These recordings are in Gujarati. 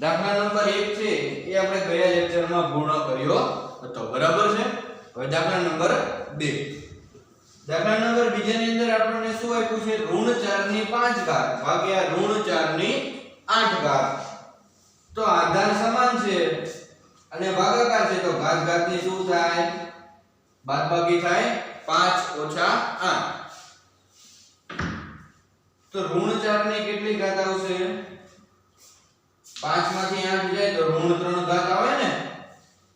દાખલા નંબર 1 છે એ આપણે ગયા લેક્ચરમાં પૂર્ણ કર્યો હતો, બરાબર છે। હવે દાખલા નંબર 2, દાખલા નંબર 2 ની અંદર આપણને શું આપ્યું છે? ઋણ 4 ની 5 ઘાત ભાગ્યા ઋણ 4 ની 8 ઘાત। તો આધાર સમાન છે અને ભાગાકાર છે, તો ઘાત ઘાતની શું થાય? બાદબાકી થાય, 5 ઓછા 8। તો ઋણ 4 ની કેટલી ઘાત આવશે? 5 માંથી 8 જાય તો ઋણ 3 ઘાત આવે ને,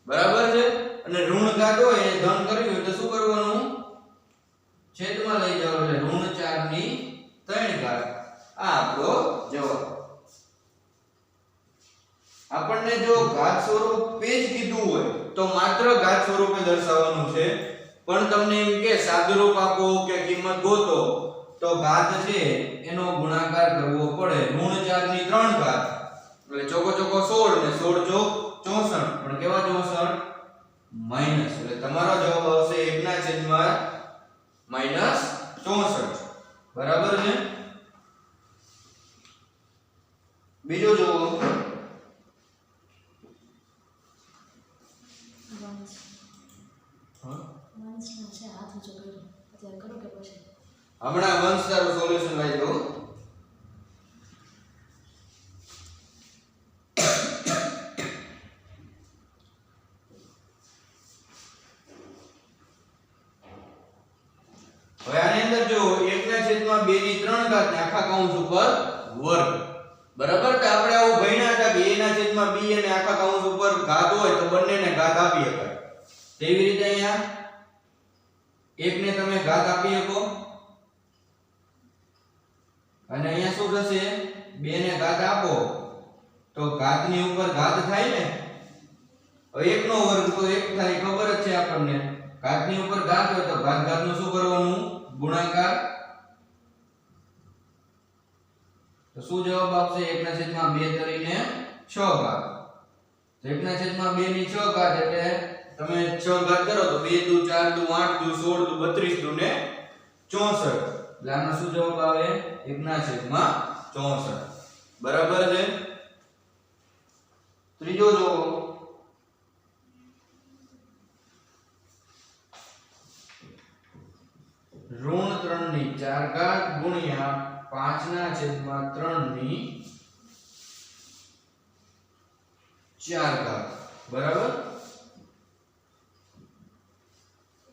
બરાબર છે। અને ઋણ ઘાત હોય એને ધન કરવી હોય તો શું કરવાનું? છેદમાં લઈ જાવ એટલે ઋણ 4 ની 3 ઘાત। આ આપણો જવાબ। આપણને જો ઘાત સ્વરૂપે જ કીધું હોય તો માત્ર ઘાત સ્વરૂપે દર્શાવવાનું છે, પણ તમને એમ કે સાદુરૂપ આપો કે કિંમત ગોતો તો ઘાત છે એનો ગુણાકાર કરવો પડે। ઋણ 4 ની 3 ઘાત એટલે ચોકો ચોકો 16 ને 16 ચોક 64, પણ કેવા 64? માઈનસ, એટલે તમારો જવાબ આવશે 1/-64, બરાબર છે। બીજો જુઓ, હમણાં વંશ તારું સોલ્યુશન લઈ લો। હવે આની અંદર જો 1/2 ની 3 ઘાત ને આખા કૌંસ ઉપર વર્ગ, બરાબર। તો આપણે આવું ભણ્યા હતા કે 1/2 અને આખા કૌંસ ઉપર ઘાત હોય તો બંનેને ઘાત આપી શકાય। તેવી રીતે અહીંયા 1 ને તમે ઘાત આપી શકો અને અહીંયા શું થશે? 2 ને ઘાત આપો તો ઘાતની ઉપર ઘાત થાય ને। હવે 1 નો વર્ગ તો 1 થાય, ખબર જ છે આપણને। ઘાતની ઉપર ઘાત હોય તો ઘાત ઘાતનું શું કરવાનું? ગુણાકાર। તો શું જવાબ આપશે? 1/2 તરીને 6 ઘાત। 1/2 ની 6 ઘાત એટલે તમે 6 ઘાત કરો તો 2 દુ 4 દુ 8 દુ 16 દુ 32 દુ ને 64, એટલે આનો શું જવાબ આવે? 1/64, બરાબર છે। ત્રીજો જો, ઋણ 3 ની 4 ઘાત ગુણ્યા 5/3 ની 4 ઘાત, બરાબર।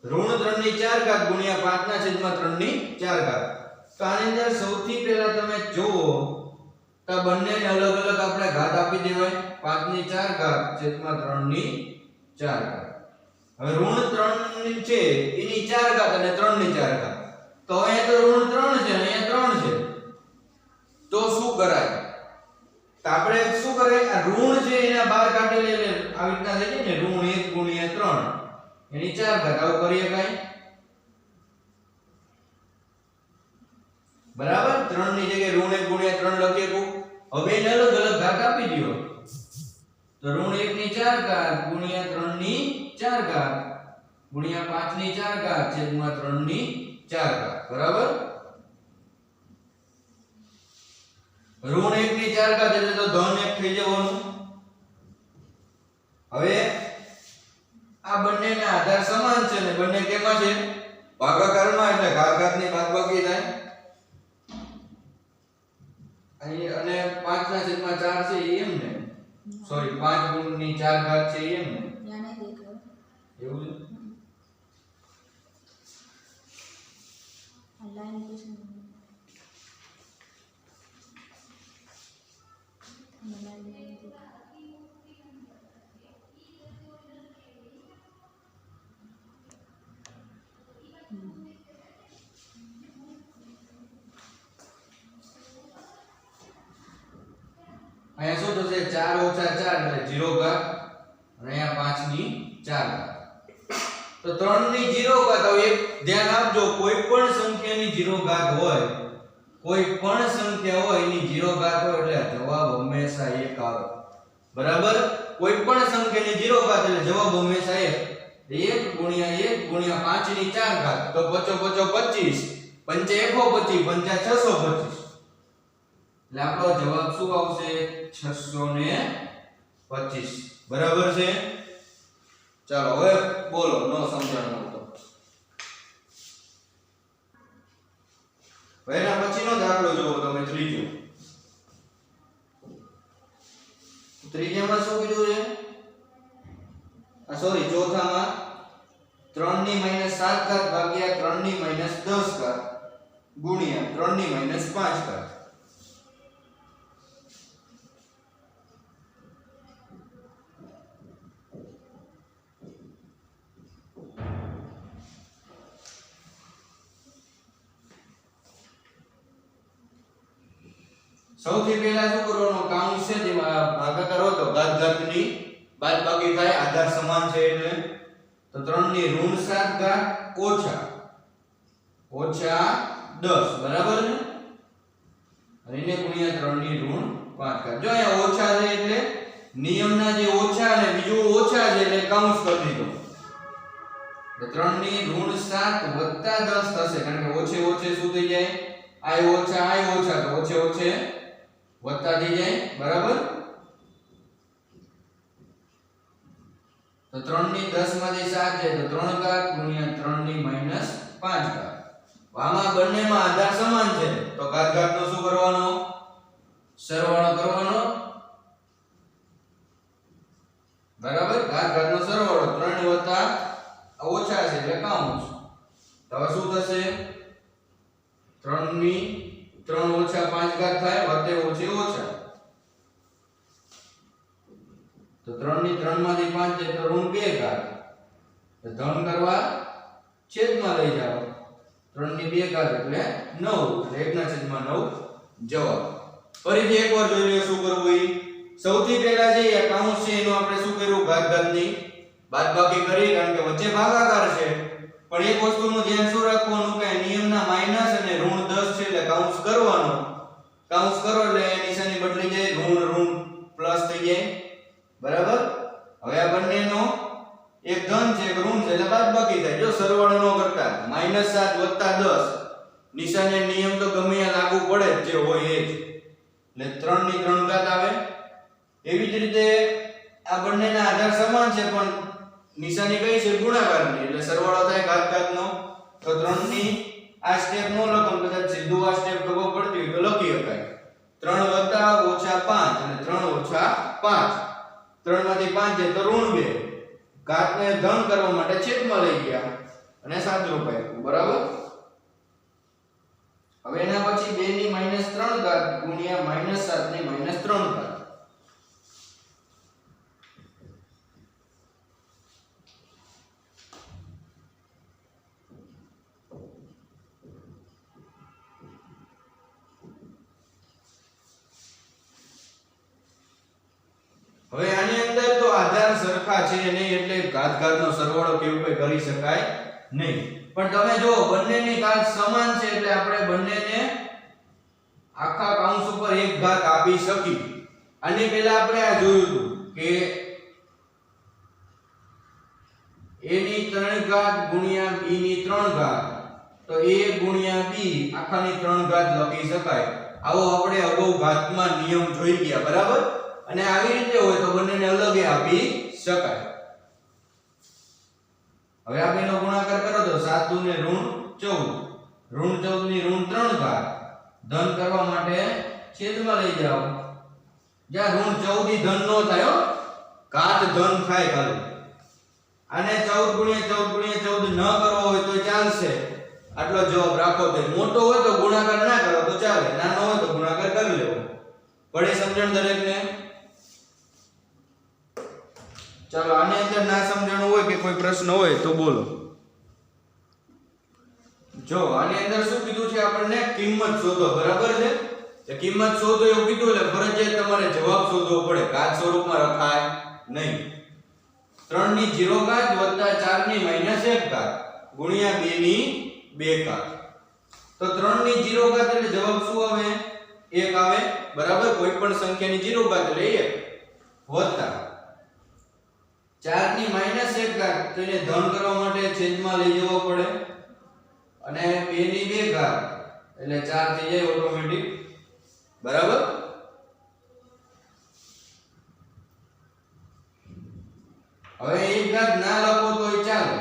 ઋણ 3 ની 4 ઘાત ગુણ્યા 5/3 ની 4 ઘાત। તો આની અંદર સૌથી પહેલા તમે જુઓ તો બંનેને અલગ અલગ આપણે ઘાત આપી દેવાય। 5 ની 4 ઘાત છેદમાં 3 ની 4 ઘાત। હવે ઋણ 3 ની છે એની 4 ઘાત અને 3 ની 4 ઘાત, તો અહીંયા તો ઋણ 3 છે અહીંયા 3 છે, તો શું કરાય? તો આપણે શું કરાય? આ ઋણ છે એના બહાર કાઢી લે, આવી રીતના થઈ જાય ને, ઋણ 1 ગુણ્યા 3 એની 4 ઘાત, આવું કરીએ કાઈ, બરાબર। 3 ની જગ્યાએ ઋણ 1 ગુણ્યા 3 લખીએ તો હવે એને અલગ અલગ ઘાત આપી દો તો ઋણ 1 ની 4 ઘાત ગુણ્યા 3 ની 4 ઘાત ગુણ્યા 5 ની 4 ઘાત છેદમાં 3 ની 4 ઘાત, બરાબર। ઋણ 1 ની 4 ઘાત એટલે તો ધન 1 થઈ જવાનું। હવે આ બંનેના આધાર સમાન છે ને બંને કેમાં છે? ભાગાકારમાં, એટલે ઘાત ઘાતની બાદબાકી થાય। અહીં અને 5/4 છે એમ ને, સોરી 5 ની 4 ઘાત છે એમ ને, એવું છે। અહીંયા શું થશે? 4 - 4 એટલે 0 ઘાત અને અહીંયા 5 ની 4 ઘાત, તો 3 ની 0 ઘાત। હવે એક ધ્યાન આપજો, કોઈ પણ સંખ્યાની 0 ઘાત હોય, કોઈ પણ સંખ્યા હોય એની 0 ઘાત હોય એટલે જવાબ હંમેશા 1 આવે, બરાબર। કોઈ પણ સંખ્યાની 0 ઘાત એટલે જવાબ હંમેશા 1। 1 ગુણ્યા 1 ગુણ્યા 5 ની 4 ઘાત તો 5 × 5 = 25, 5 × 1 = 25, 5 × 6 = 625, એટલે આપણો જવાબ શું આવશે 625 બરાબર છે ચાલો હવે બોલો નો સમજણ મળતો હવે એના પછીનો દાખલો જોવો તમે ત્રીજામાં શું કીધું છે સોરી ચોથામાં 3 ની -7 ઘાત ભાગ્યા 3 ની -10 ઘાત ગુણ્યા 3 ની -5 ઘાત સૌથી પહેલા શું કરવાનું કાઉન્સ છે જેમાં ભાગાકાર હોય તો ઘાત ઘાતની બાદબાકી થાય આધાર સમાન છે એટલે તો 3 ની ઋણ 7 ઘાત ઓછા 10 બરાબર ને અને એને ગુણ્યા 3 ની ઋણ 5 ઘાત જો અહીંયા ઓછા છે એટલે નિયમના જે ઓછા અને બીજું ઓછા છે એટલે કાઉન્સ કરી દીધો તો 3 ની ઋણ 7 વત્તા 10 થશે કારણ કે ઓછે ઓછે શું થઈ જાય આય ઓછા તો ઓછે વત્તા થઈ જાય બરાબર તો 3 ની 10 માંથી 7 જાય તો 3 ઘાત ગુણ્યા 3 ની -5 ઘાત આમાં બંનેમાં આધાર સમાન છે તો ઘાત ઘાતનો શું કરવાનો સરવાળો કરવાનો બરાબર ઘાત ઘાતનો સરવાળો 3 વત્તા ઓછા છે એટલે કાઉન્સ તો હવે શું થશે 3 ની 3 ઓછા 5 ઘાત થાય વત્તે ઓછા તો 3 ની 3 માંથી 5 જાય તો ઋણ 2 ઘાત તો ધન કરવા છેદમાં લઈ જાઓ 3 ની 2 ઘાત એટલે 9 એટલે 1/9 જવાબ ફરીથી એકવાર જોઈ લો શું કરવું એ સૌથી પહેલા જે કાઉન્સ છે એનો આપણે શું કર્યું ઘાત ઘાતની બાદબાકી કરી કારણ કે વચ્ચે ભાગાકાર છે પણ એક વસ્તુનું ધ્યાન શું રાખવાનું કે નિયમના માઈનસ અને ઋણ 10 છે એટલે કાઉન્સ કરવાનો કાઉન્સ કરો એટલે નિશાની બદલી જાય ઋણ પ્લસ થઈ જાય બરાબર હવે આ બંનેનો એક ધન છે એક ઋણ છે એટલે બાદબાકી થાય જો સરવાળો ન કરતા -7 + 10 નિશાને નિયમ તો ગમે ત્યાં લાગુ પડે જ જે હોય એ જ એટલે 3 ની 3 ઘાત આવે એવી જ રીતે આ બંનેના આધાર સમાન છે પણ નિશાની કઈ છે ગુણાકારની એટલે સરવાળો થાય ઘાત ઘાતનો તો 3 ની આ સ્ટેપ નો લખો કદાચ સીધું આ સ્ટેપ ખબર પડતી હોય તો લખી શકાય 3 વત્તા ઓછા 5 અને 3 ઓછા 5 3 માંથી 5 જાય તો ઋણ 2 ઘાતને ધન કરવા માટે છેદમાં લઈ ગયા અને સાદરૂપ આપ્યું બરાબર હવે એના પછી 2 ની -3 ઘાત ગુણ્યા -7 ની -3 ઘાત હવે આની અંદર તો આધાર સરખા છે નહીં એટલે ઘાત ઘાતનો સરવાળો કેવું કઈ કરી શકાય નહીં પણ તમે જો બંનેની ઘાત સમાન છે એટલે આપણે બંનેને આખા કાઉન્સ ઉપર એક ઘાત આપી શકી આની પહેલા આપણે આ જોયું હતું કે a ની 3 ઘાત ગુણ્યા b ની 3 ઘાત તો a ગુણ્યા b આખાની 3 ઘાત લખી શકાય આવો આપણે અગાઉ ઘાતમાં નિયમ જોઈ ગયા બરાબર અને આવી રીતે હોય તો બંનેને અલગ આપી શકાય હવે આ બેનો ગુણાકાર કરો તો 7 દુ ને ઋણ 14 ની ઋણ 3 ઘાત ધન કરવા માટે છેદમાં લઈ જાઓ જ્યાં ઋણ 14 થી ધન નો થાય હો ઘાત ધન થાય ખાલી આને 14 * 14 * 14 ન કરવો હોય તો ચાલશે આટલો જવાબ રાખો તો મોટો હોય તો ગુણાકાર ના કરો તો ચાલે નાનો હોય તો ગુણાકાર કરી લેવો પડે સમજણ દરેકને ચાલો આની અંદર ના સમજણ હોય કે કોઈ પ્રશ્ન હોય તો બોલો જો આની અંદર શું કીધું છે આપણને કિંમત શોધો બરાબર છે જે કિંમત શોધો એવું કીધું એટલે ફરજિયાત તમારે જવાબ શોધવો પડે ઘાત સ્વરૂપમાં રખાય નહીં 3 ની 0 ઘાત વત્તા 4 ની -1 ઘાત ગુણ્યા 2 ની 2 ઘાત તો 3 ની 0 ઘાત એટલે જવાબ શું આવે 1 આવે બરાબર કોઈ પણ સંખ્યાની 0 ઘાત એટલે 1 વત્તા 4 ની -1 ઘાત તો એને ધન કરવા માટે છેદમાં લઈ જવો પડે અને 2 ની 2 ઘાત એટલે 4 થઈ જાય ઓટોમેટિક બરાબર? હવે એક ઘાત ના લખો તોય ચાલે,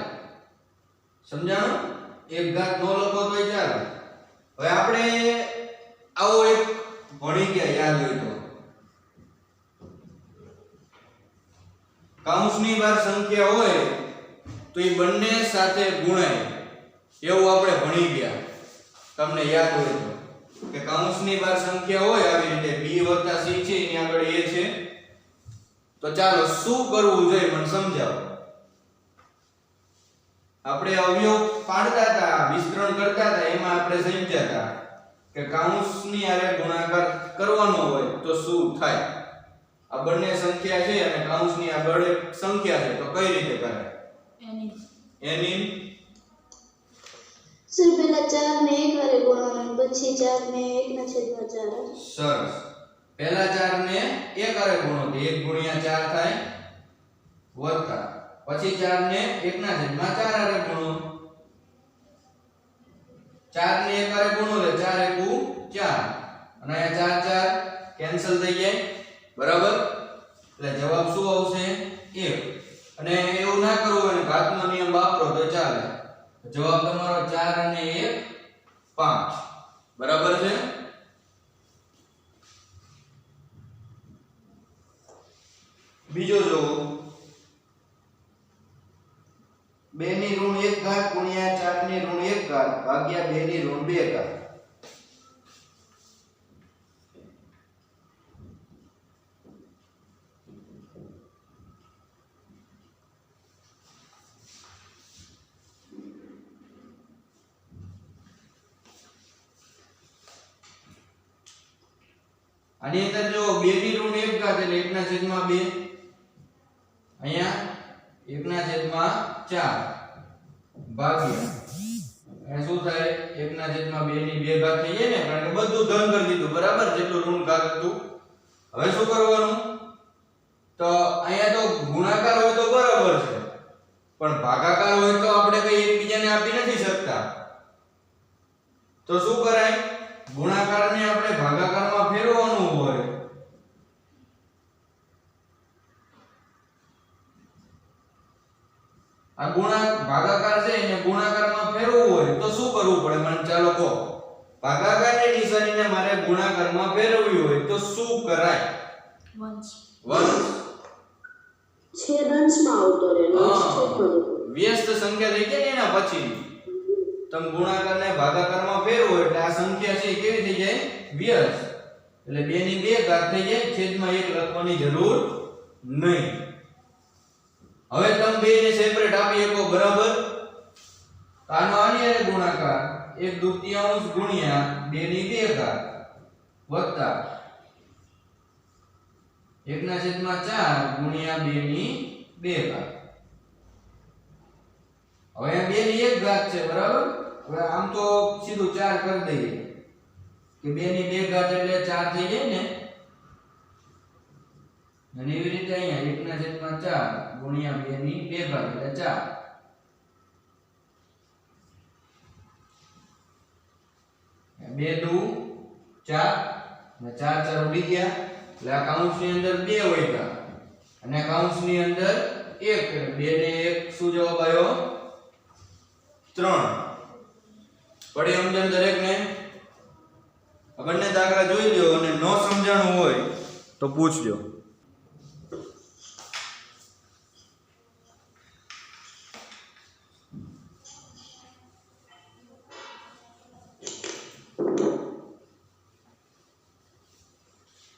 સમજાણું? એક ઘાત નો લખો તોય ચાલે. હવે આપણે આવો એક ભણી ગયા યાદ હોય તો, કૌંસની બહાર સંખ્યા હોય તો એ બંને સાથે ગુણાય એવું આપણે ભણી ગયા. તમને યાદ હોય તો કે કૌંસની બહાર સંખ્યા હોય આવી રીતે b + c છે એની આગળ a છે, તો ચાલો શું કરવું જોઈએ મને સમજાવો. આપણે અવયવ પાડતા હતા, વિસ્તરણ કરતા હતા, એમાં આપણે સમજ્યા હતા કે કૌંસની હારે ગુણાકાર કરવાનો હોય તો શું થાય. આ બંને સંખ્યા છે અને કૌંસની આગળ એક સંખ્યા છે, તો કઈ રીતે કરાય? n સર પહેલા 4 ને 1 વારે ગુણવાનું, પછી 4 ને 1/4. સરસ. પહેલા 4 ને 1 વારે ગુણો તો 1 * 4 થાય વત્તા, પછી 4 ને 1/4 વારે ગુણો, 4 ને 1 વારે ગુણો એટલે 4 * 4 અને અહીંયા 4 4 કેન્સલ થઈ જાય, બરાબર? એટલે જવાબ શું આવશે? 1. અને એવું ના કરવું હોય ને ઘાતનો નિયમ વાપરો તો ચાલે. જવાબ તમારો 4 અને 1 5, બરાબર છે? બીજો જો 2 ની ઋણ 1 ઘાત ગુણ્યા 4 ની ઋણ 1 ઘાત ભાગ્યા 2 ની ઋણ 2 ઘાત. આની અંદર જો 2 ની ઋણ 1 ઘાત એટલે 1/2, અહીંયા 1/4 ભાગ્યા એ શું થાય? 1/2 ની 2 ઘાત થઈ જાય ને, કારણ કે બધું ધન કરી દીધું, બરાબર? જેટલું ઋણ ઘાત હતું. હવે શું કરવાનું? તો અહીંયા તો ગુણાકાર હોય તો બરાબર છે, પણ ભાગાકાર હોય તો આપણે કઈ એકબીજાને આપી નથી શકતા. તો શું કરાય? ગુણાકારને આપણે ભાગાકારમાં ફેરવવાનું હોય. આ ભાગાકાર છે એને ગુણાકારમાં ફેરવવું હોય તો શું કરવું પડે મને ચાલો કહો. ભાગાકારની નિશાનીને મારે ગુણાકારમાં ફેરવવી હોય તો શું કરાય? વંશ છેદંશમાં આવતો રહે. વ્યસ્ત સંખ્યા થઈ જાય એના પછી તમે ગુણાકારને ભાગાકારમાં ફેરવો એટલે આ સંખ્યા છે કેવી થઈ જાય? વ્યસ્ત. એટલે 2 ની 2 ઘાત થઈ જાય, છેદમાં 1 લખવાની જરૂર નહીં. હવે તમે બે ને સેપરેટ આપી શકો, બરાબર? આનો આની હારે ગુણાકાર 1/2 ગુણ્યા 2 ની 2 ઘાત વત્તા 1/4 ગુણ્યા 2 ની 2 ઘાત. હવે આ 2 ની 1 ઘાત છે, બરાબર? હવે આમ તો સીધું 4 કરી દઈએ કે 2 ની 2 ઘાત એટલે 4 થઈ જાય ને, અને એવી રીતે અહીંયા 1/4 ગુણ્યા 2 ની 2 ઘાત એટલે 4. 2 દુ 4 અને 4 4 ઉડી ગયા એટલે આ કૌંસની અંદર 2 હોય અને કૌંસની અંદર 1 એટલે 2 ને 1 શું જવાબ આવ્યો? 3. પડી સમજણ દરેકને? આ બંને દાખલા જોઈ લ્યો અને ન સમજાણું હોય તો પૂછજો.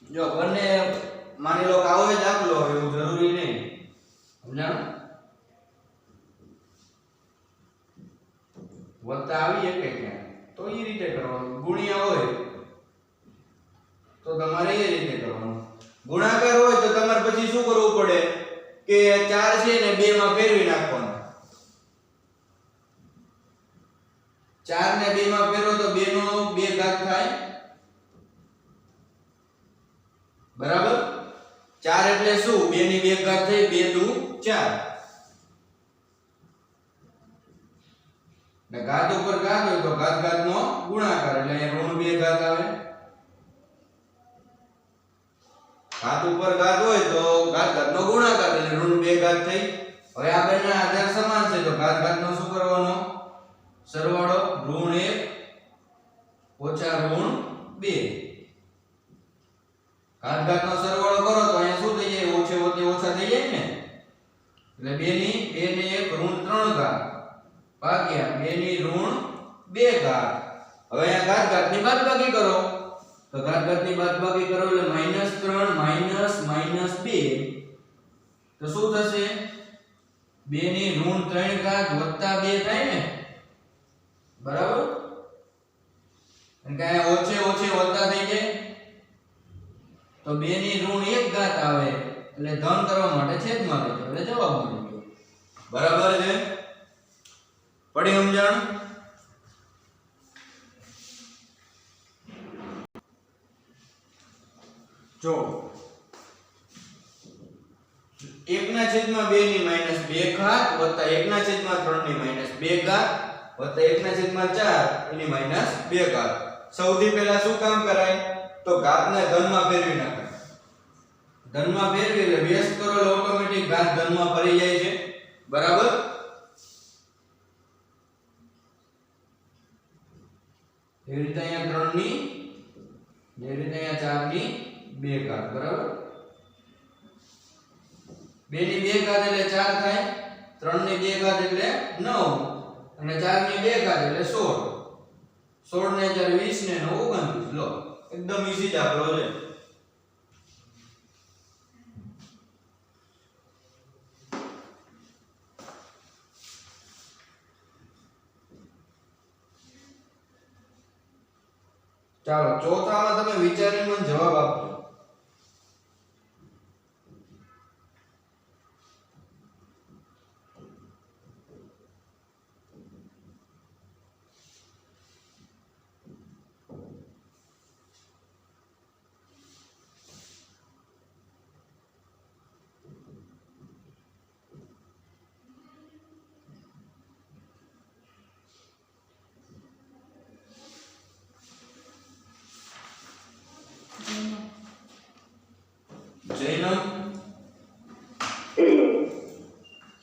જો બંને માની લો કે આવો જ દાખલો હોય એવું જરૂરી નહીં, સમજાણું? વત્તા આવી શકે ક્યાં તો એ રીતે કરવાનું, ગુણ્યા હોય તો તમારે એ રીતે કરવાનું. ગુણાકાર હોય તો તમારે પછી શું કરવું પડે કે 4 છે ને 2 માં ફેરવી નાખવાનું. 4 ને 2 માં ફેરવો તો 2 નો 2 ઘાત થાય, બરાબર? 4 એટલે શું? 2 ની 2 ઘાત થઈ, 2 દુ 4 ને ઘાત ઉપર ઘાત હોય તો ઘાત ઘાત નો ગુણાકાર એટલે અહીંયા ઋણ 2 ઘાત આવે. ઘાત ઉપર ઘાત હોય તો ઘાત ઘાતનો ગુણાકાર એટલે ઋણ 2 ઘાત થઈ. હવે આ બંનેના આધાર સમાન છે તો ઘાત ઘાતનો શું કરવાનો? સરવાળો. ઋણ 1 ઓછા ઋણ 2. ઘાત ઘાતનો સરવાળો કરો તો અહીંયા શું થઈ જાય? ઓછે વત્તે ઓછા થઈ જાય ને. એટલે 2 ની 1 ઋણ 3 ઘાત ભાગ્યા 2 ની ઋણ 2 ઘાત. હવે અહીંયા ઘાત ઘાતની બાદબાકી કરો તો ઘાત ઘાતની બાદબાકી કરો એટલે -3 -2 તો શું થશે? 2 ની ઋણ 3 ઘાત વત્તા 2 થાય ને, બરાબર? અને કે અહીંયા ઓછે ઓછે વત્તા થઈ જાય તો 2 ની ઋણ 1 ઘાત આવે એટલે ધન કરવા માટે છેદમાં લેજો એટલે જવાબ મળી ગયો. બરાબર છે? પડી સમજણ? જો 1/2 ની -2 ઘાત વત્તા 1/3 ની -2 ઘાત વત્તા 1/4 એની -2 ઘાત. સૌથી પહેલા શું કામ કરાય? તો ઘાતને ધનમાં ફેરવી નાખાય. ધનમાં ફેરવી એટલે વ્યસ્ત કરો એટલે ઓટોમેટિક ઘાત ધનમાં ફરી જાય છે. બરાબર? એવી રીતે અહીંયા 3 ની, એવી રીતે અહીંયા 4 ની 2 ઘાત. બરાબર? 2 ની 2 ઘાત એટલે 4 થાય, 3 ની 2 ઘાત એટલે 9 અને 4 ની 2 ઘાત એટલે 16. 16 ને 4 20 ને 9 29. લો એકદમ ઈઝી દાખલો છે. ચાલો ચોથામાં તમે વિચારીને મને જવાબ આપજો. જૈનમ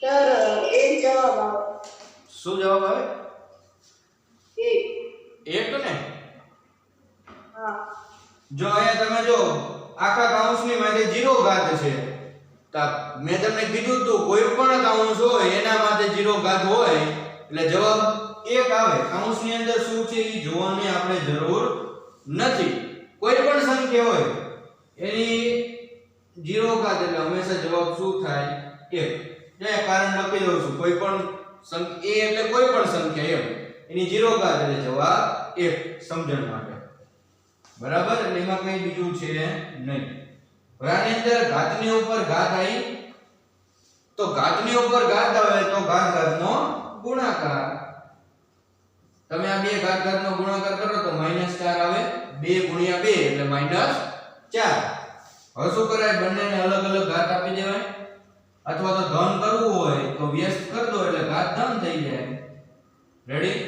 સર એક જવાબ આવે. શું જવાબ આવે? એક. 1 ને? હા. જો અહીંયા તમે જો આખા કૌંસની માથે 0 ઘાત છે. તો મેં તમને કીધું તો કોઈ પણ કૌંસ હોય એના માથે 0 ઘાત હોય એટલે જવાબ 1 આવે. કૌંસની અંદર શું છે એ જોવાની આપણે જરૂર નથી. કોઈ પણ સંખ્યા હોય એની 0 ઘાત એટલે હંમેશા જવાબ શું થાય? 1. જે કારણ લખી દઉં છું. કોઈ પણ સંખ્યા a એટલે કોઈ પણ સંખ્યા એમ એની 0 ઘાત એટલે જવાબ 1 સમજણ માટે. બરાબર? એટલે એમાં કઈ બીજું છે નહીં. હવે આની અંદર ઘાતની ઉપર ઘાત આવી તો ઘાતની ઉપર ઘાત આવે તો ઘાત ઘાતનો ગુણાકાર. તમે આ બે ઘાત ઘાતનો ગુણાકાર કરો તો -4 આવે. 2 ગુણ્યા 2 એટલે -4. હવે શું કરાય? બંનેને અલગ અલગ ઘાત આપી દેવાય અથવા તો ધન કરવું હોય તો વ્યસ્ત કરી દો એટલે ઘાત ધન થઈ જાય. રેડી?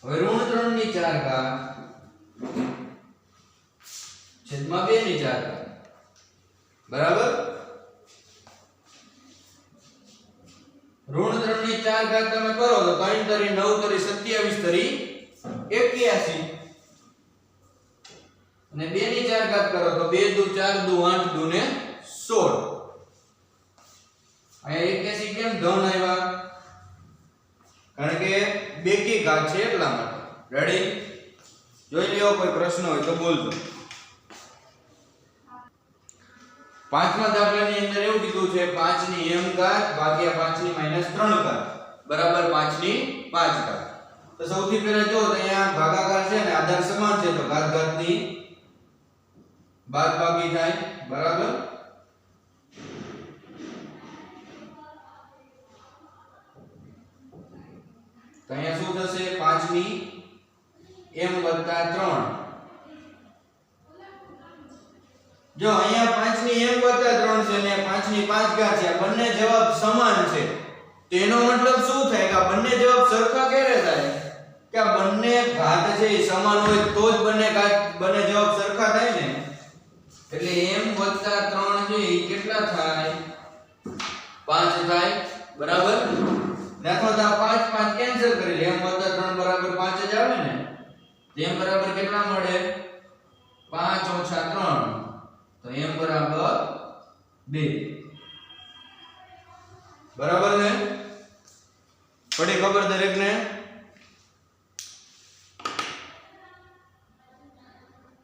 હવે ઋણ 3 ની 4 ઘાત છેદમાં 2 ની 4 ઘાત. બરાબર? ઋણ 3 ની 4 ઘાત તમે કરો તો 3 તરી 9 તરી 27 તરી 81 અને 2 ની 4 ઘાત કરો તો 2 દુ 4 દુ 8 દુ ને 16. અહીંયા 81 કેમ ધન આવ્યા? કારણ કે 2 કી ઘાત છે એટલા માટે. રેડી? જોઈ લ્યો, કોઈ પ્રશ્ન હોય તો બોલજો. પાંચમા દાખલાની અંદર એવું કીધું છે 5 ની m ઘાત ભાગ્યા 5 ની -3 ઘાત બરાબર 5 ની 5 ઘાત. તો સૌથી પહેલા જો અહીંયા ભાગાકાર છે ને આધાર સમાન છે તો ઘાત ઘાતની બાદબાકી થાય. બરાબર? તો અહીંયા શું થશે? 5 ની m + 3. જો અહીંયા 5 ની m + 3 છે ને 5 ની 5 ઘાત છે. આ બંને જવાબ સમાન છે. તેનો મતલબ શું થાય કે આ બંને જવાબ સરખા ક્યારે થાય? કે આ બંને ઘાત છે એ સમાન હોય તો જ બંને જવાબ સરખા થાય ને. એટલે m વત્તા 3 છે એ કેટલા થાય 5 થાય બરાબર ને અથવા તો 5 5 કેન્સલ કરી લે m વત્તા 3 બરાબર 5 જ આવે ને m બરાબર કેટલા મળે 5 ઓછા 3 તો m બરાબર 2 બરાબર ને પડી ખબર દરેકને